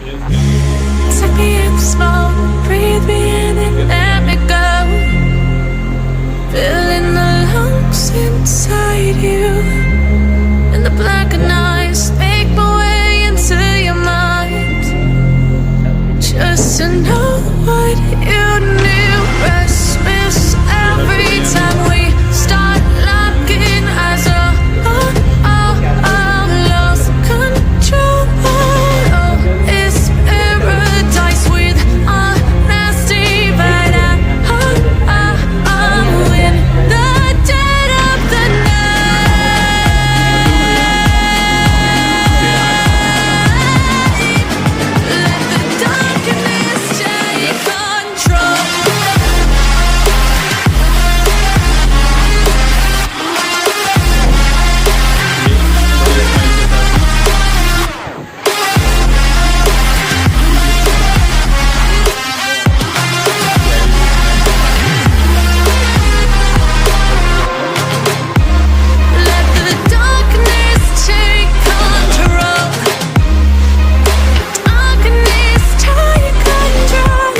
Take me in small, breathe me in and let me go. Filling the lungs inside you. In the blackened eyes, make my way into your mind. Just to know what you knew. Restless every time we start locking eyes. Lost control. Oh, it's paradise with honesty, but I'm in the dead of the night. Let the darkness take control. Let the darkness take control. Darkness take control.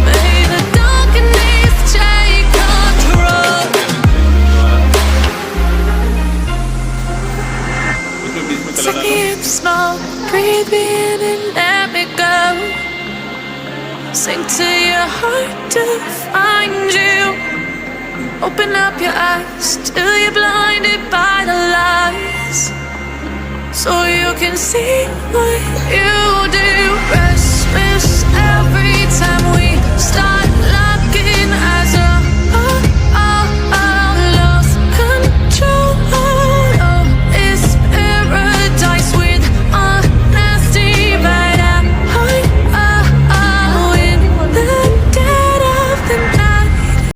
May the darkness take control. Take me in small, breathe me in and let me go. Sink to your heart to find you. Open up your eyes till you're blinded by the lies, so you can see what you do. Restless